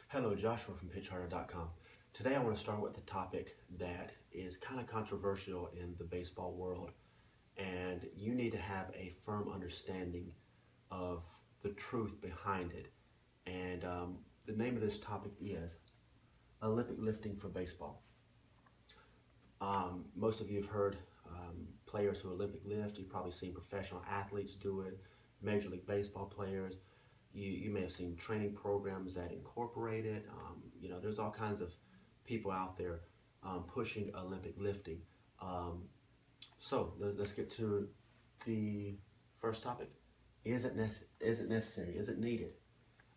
Hello, Joshua from PitchHunter.com. Today I want to start with a topic that is kind of controversial in the baseball world, and you need to have a firm understanding of the truth behind it. And the name of this topic is Olympic lifting for baseball. Most of you have heard players who Olympic lift. You've probably seen professional athletes do it, Major League Baseball players. You may have seen training programs that incorporate it. There's all kinds of people out there pushing Olympic lifting. Let's get to the first topic. Is it necessary? Is it needed?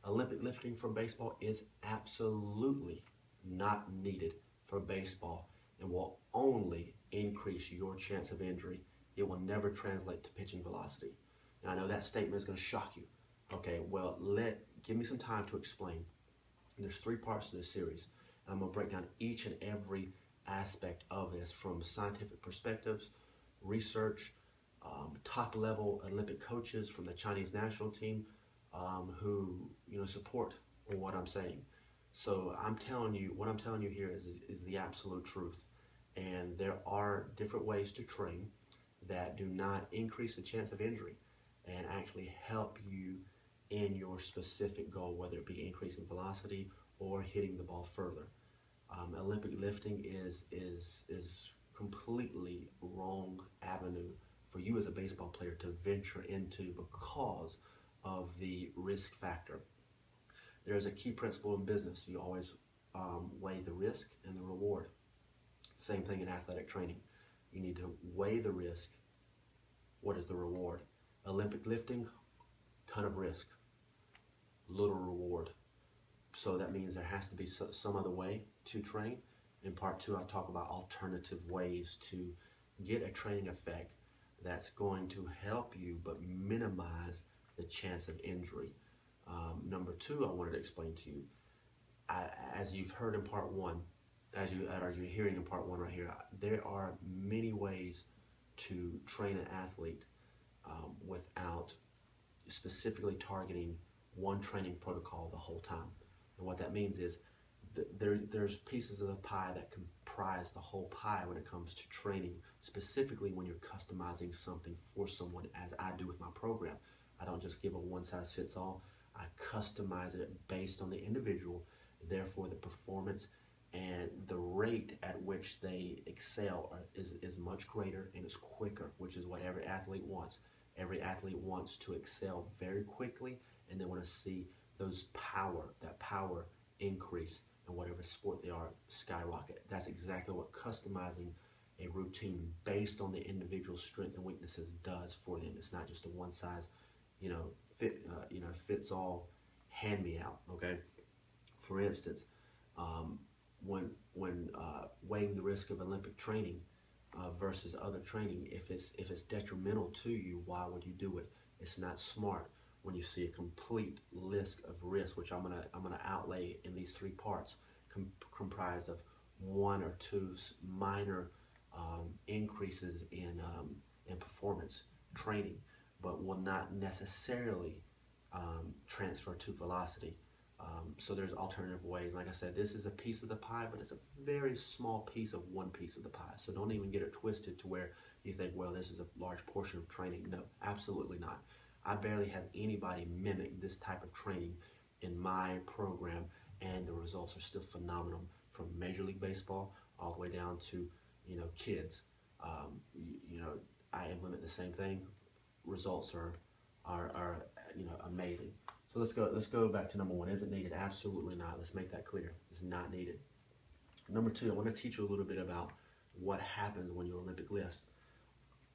Olympic lifting for baseball is absolutely not needed for baseball and will only increase your chance of injury. It will never translate to pitching velocity. Now, I know that statement is going to shock you. Okay, well, give me some time to explain. There's three parts to this series, and I'm going to break down each and every aspect of this from scientific perspectives, research, top-level Olympic coaches from the Chinese national team who support what I'm saying. So what I'm telling you here is the absolute truth, and there are different ways to train that do not increase the chance of injury and actually help you in your specific goal, whether it be increasing velocity or hitting the ball further. Olympic lifting is completely wrong avenue for you as a baseball player to venture into because of the risk factor. There's a key principle in business. You always weigh the risk and the reward. Same thing in athletic training. You need to weigh the risk. What is the reward? Olympic lifting, ton of risk, little reward. So that means there has to be some other way to train. In part two, I talk about alternative ways to get a training effect that's going to help you but minimize the chance of injury. Number two, I wanted to explain to you, as you've heard in part one, as you're hearing in part one right here, there are many ways to train an athlete without specifically targeting one training protocol the whole time. And what that means is there's pieces of the pie that comprise the whole pie when it comes to training, specifically when you're customizing something for someone, as I do with my program. I don't just give a one-size-fits-all. I customize it based on the individual, therefore the performance and the rate at which they excel is much greater and it's quicker, which is what every athlete wants. Every athlete wants to excel very quickly, and they want to see that power increase in whatever sport they are skyrocket. That's exactly what customizing a routine based on the individual strength and weaknesses does for them. It's not just a one size, fits all hand me out. Okay. For instance, when weighing the risk of Olympic training versus other training, if it's detrimental to you, why would you do it? It's not smart. When you see a complete list of risks, which I'm gonna outlay in these three parts, comprised of one or two minor increases in performance training, but will not necessarily transfer to velocity. So there's alternative ways. Like I said, this is a piece of the pie, but it's a very small piece of one piece of the pie. So don't even get it twisted to where you think, well, this is a large portion of training. No, absolutely not. I barely have anybody mimic this type of training in my program, and the results are still phenomenal, from Major League Baseball all the way down to kids. I implement the same thing. Results are amazing. So let's go back to number one. Is it needed? Absolutely not. Let's make that clear. It's not needed. Number two, I want to teach you a little bit about what happens when you Olympic lift.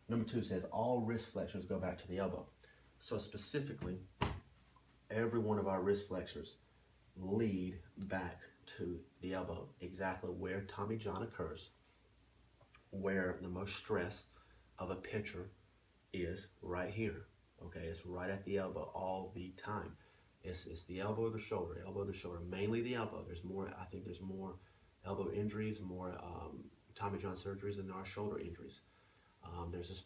Number two says all wrist flexors go back to the elbow. So specifically, every one of our wrist flexors lead back to the elbow, exactly where Tommy John occurs, where the most stress of a pitcher is right here. Okay, it's right at the elbow all the time. It's the elbow or the shoulder, mainly the elbow. I think there's more elbow injuries, more Tommy John surgeries than there are shoulder injuries. There's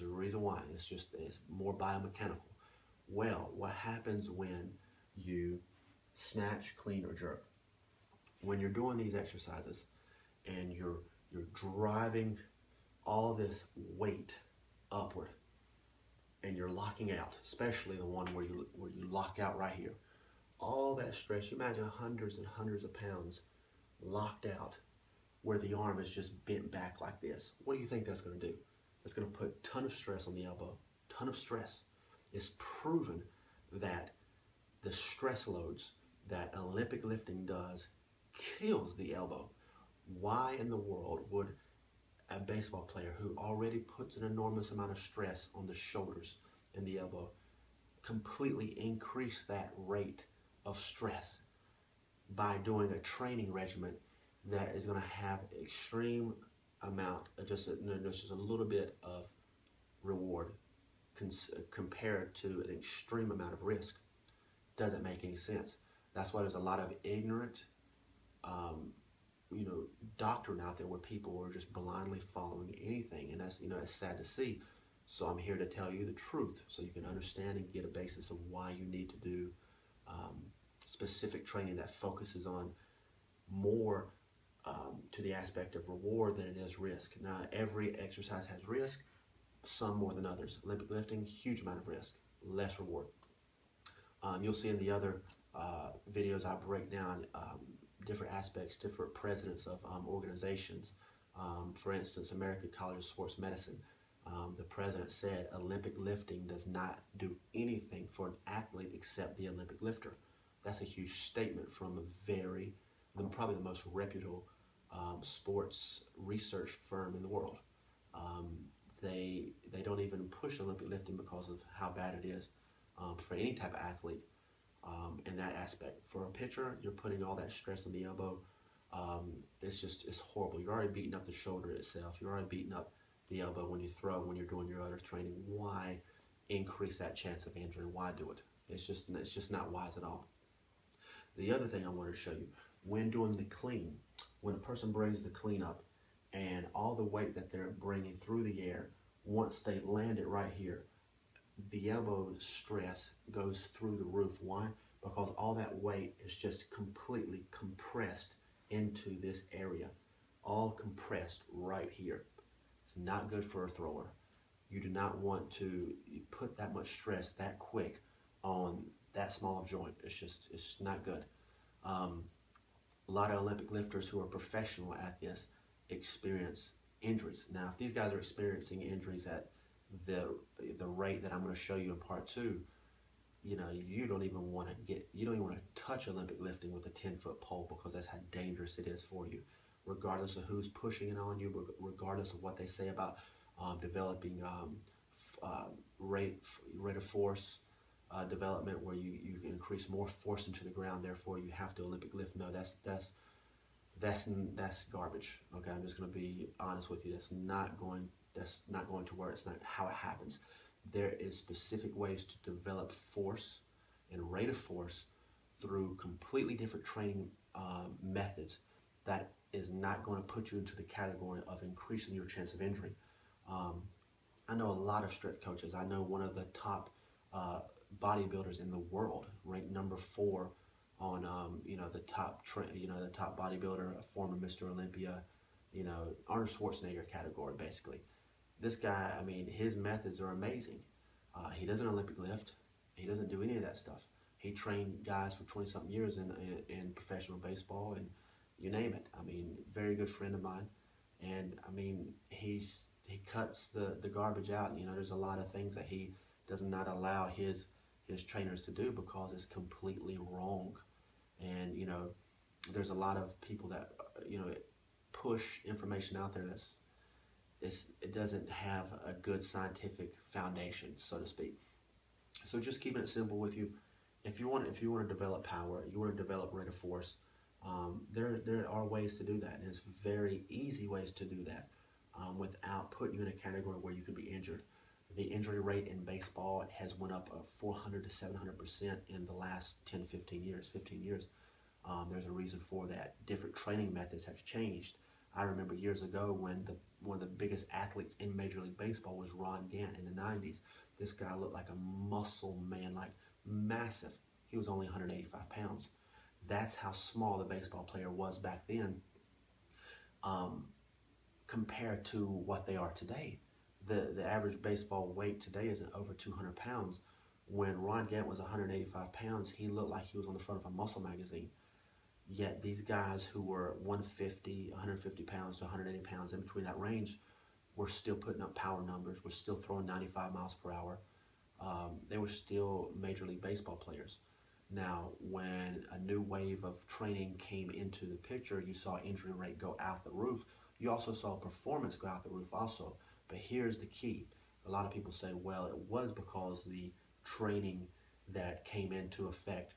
a reason why. It's more biomechanical. Well, what happens when you snatch, clean, or jerk. When you're doing these exercises and you're driving all this weight upward and you're locking out, especially the one where you lock out right here, all that stress, you imagine hundreds and hundreds of pounds locked out where the arm is just bent back like this. What do you think that's going to do? It's going to put a ton of stress on the elbow, ton of stress. It's proven that the stress loads that Olympic lifting does kills the elbow. Why in the world would a baseball player who already puts an enormous amount of stress on the shoulders and the elbow completely increase that rate of stress by doing a training regimen that is going to have extreme amount, just a little bit of reward compared to an extreme amount of risk? Doesn't make any sense. That's why there's a lot of ignorant, doctrine out there where people are just blindly following anything, and that's it's sad to see. So I'm here to tell you the truth, so you can understand and get a basis of why you need to do specific training that focuses on more to the aspect of reward than it is risk. Now, every exercise has risk, some more than others. Olympic lifting, huge amount of risk, less reward. You'll see in the other videos I break down different aspects, different presidents of organizations. For instance, American College of Sports Medicine, the president said Olympic lifting does not do anything for an athlete except the Olympic lifter. That's a huge statement from probably the most reputable sports research firm in the world. They don't even push Olympic lifting because of how bad it is for any type of athlete in that aspect. For a pitcher, you're putting all that stress on the elbow. It's horrible. You're already beating up the shoulder itself. You're already beating up the elbow when you throw, when you're doing your other training. Why increase that chance of injury? Why do it? It's just not wise at all. The other thing I wanted to show you, when doing the clean, when a person brings the clean up and all the weight that they're bringing through the air, once they land it right here, the elbow stress goes through the roof. Why? Because all that weight is just completely compressed into this area, all compressed right here. It's not good for a thrower. You do not want to put that much stress that quick on that small of joint. It's not good. A lot of Olympic lifters who are professional at this experience injuries. Now, if these guys are experiencing injuries at the rate that I'm going to show you in part 2, you don't even want to touch Olympic lifting with a 10-foot pole, because that's how dangerous it is for you, regardless of who's pushing it on you, regardless of what they say about developing rate of force development, where you can increase more force into the ground, therefore you have to Olympic lift. No, that's garbage. Okay, I'm just going to be honest with you. That's not going to work. It's not how it happens. There is specific ways to develop force and rate of force through completely different training methods that is not going to put you into the category of increasing your chance of injury. I know a lot of strength coaches. I know one of the top bodybuilders in the world, ranked number 4 on the top bodybuilder, a former Mr. Olympia, Arnold Schwarzenegger category, basically. This guy, his methods are amazing. He doesn't Olympic lift. He doesn't do any of that stuff. He trained guys for 20-something years in professional baseball, and you name it. Very good friend of mine, and he cuts the garbage out. There's a lot of things that he does not allow his trainers to do because it's completely wrong. And there's a lot of people that push information out there it doesn't have a good scientific foundation, so to speak. So just keeping it simple with you, if you want to develop power, you want to develop rate of force, there are ways to do that, and it's very easy ways to do that without putting you in a category where you could be injured. The injury rate in baseball has went up 400 to 700% in the last 10 to 15 years. There's a reason for that. Different training methods have changed. I remember years ago when one of the biggest athletes in Major League Baseball was Ron Gant in the 90s. This guy looked like a muscle man, like massive. He was only 185 pounds. That's how small the baseball player was back then, compared to what they are today. The average baseball weight today isn't over 200 pounds. When Ron Gant was 185 pounds, he looked like he was on the front of a muscle magazine. Yet these guys who were 150, 150 pounds to 180 pounds, in between that range, were still putting up power numbers, were still throwing 95 miles per hour. They were still Major League Baseball players. Now, when a new wave of training came into the picture, you saw injury rate go out the roof. You also saw performance go out the roof also. But here's the key. A lot of people say, well, it was because the training that came into effect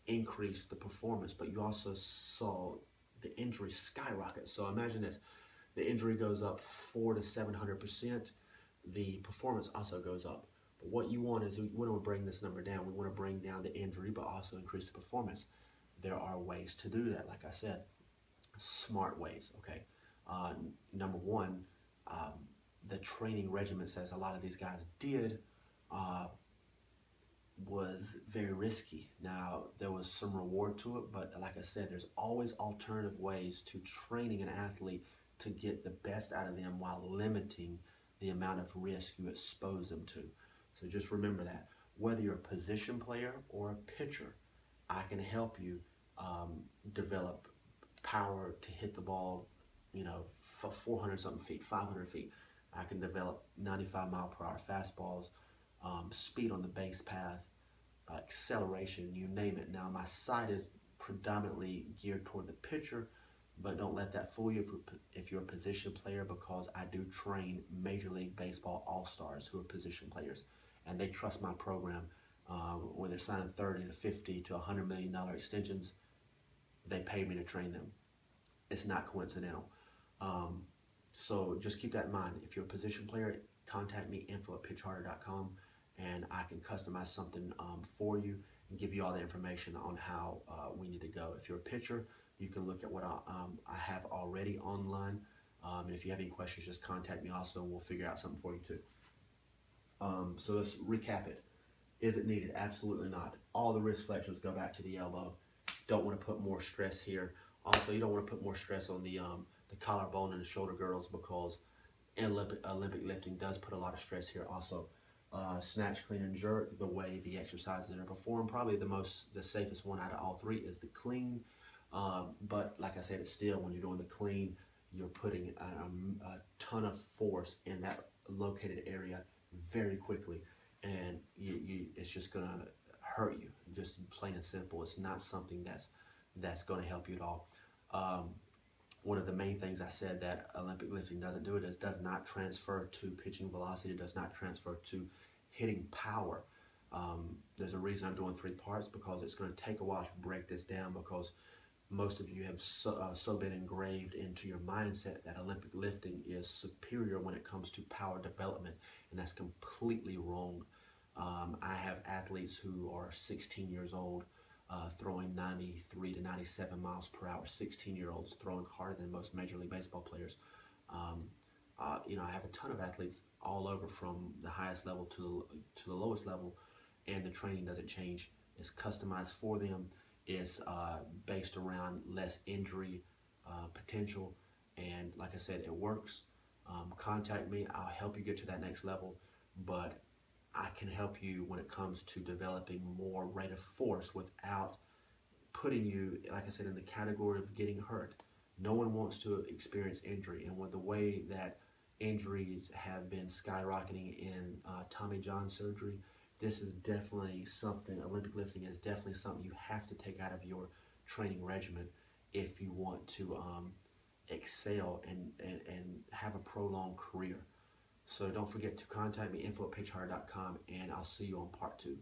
increased the performance, but you also saw the injury skyrocket. So imagine this. The injury goes up 400 to 700%. The performance also goes up. But what you want is, we want to bring this number down. We want to bring down the injury, but also increase the performance. There are ways to do that, like I said, smart ways, okay? Number one, the training regimen says a lot of these guys did was very risky. Now, there was some reward to it, but like I said, there's always alternative ways to training an athlete to get the best out of them while limiting the amount of risk you expose them to. So just remember that. Whether you're a position player or a pitcher, I can help you develop power to hit the ball, 400 something feet, 500 feet. I can develop 95 mile per hour fastballs, speed on the base path, acceleration, you name it. Now, my site is predominantly geared toward the pitcher, but don't let that fool you if you're a position player, because I do train Major League Baseball all-stars who are position players, and they trust my program. Where they're signing 30 to 50 to $100 million extensions, they pay me to train them. It's not coincidental. So just keep that in mind. If you're a position player, contact me, info@pitchharder.com, and I can customize something for you and give you all the information on how we need to go. If you're a pitcher, you can look at what I have already online. And if you have any questions, just contact me also, and we'll figure out something for you too. So let's recap it. Is it needed? Absolutely not. All the wrist flexions go back to the elbow. Don't want to put more stress here. Also, you don't want to put more stress on the collarbone and the shoulder girdles, because Olympic lifting does put a lot of stress here also. Snatch, clean, and jerk, the way the exercises are performed, probably the safest one out of all three is the clean. But like I said, it's still, when you're doing the clean, you're putting a ton of force in that located area very quickly, and it's just gonna hurt you, just plain and simple. It's not something that's going to help you at all. One of the main things I said that Olympic lifting doesn't do is does not transfer to pitching velocity, does not transfer to hitting power. There's a reason I'm doing 3 parts, because it's going to take a while to break this down, because most of you have so been engraved into your mindset that Olympic lifting is superior when it comes to power development, and that's completely wrong. I have athletes who are 16 years old throwing 93 to 97 miles per hour, 16-year-olds throwing harder than most Major League Baseball players. I have a ton of athletes all over, from the highest level to the lowest level, and the training doesn't change. It's customized for them. It's based around less injury potential, and like I said, it works. Contact me. I'll help you get to that next level, but I can help you when it comes to developing more rate of force without putting you, like I said, in the category of getting hurt. No one wants to experience injury, and with the way that injuries have been skyrocketing in Tommy John surgery, this is definitely something, Olympic lifting is definitely something you have to take out of your training regimen if you want to excel and have a prolonged career. So don't forget to contact me, info@pitchharder.com, and I'll see you on part 2.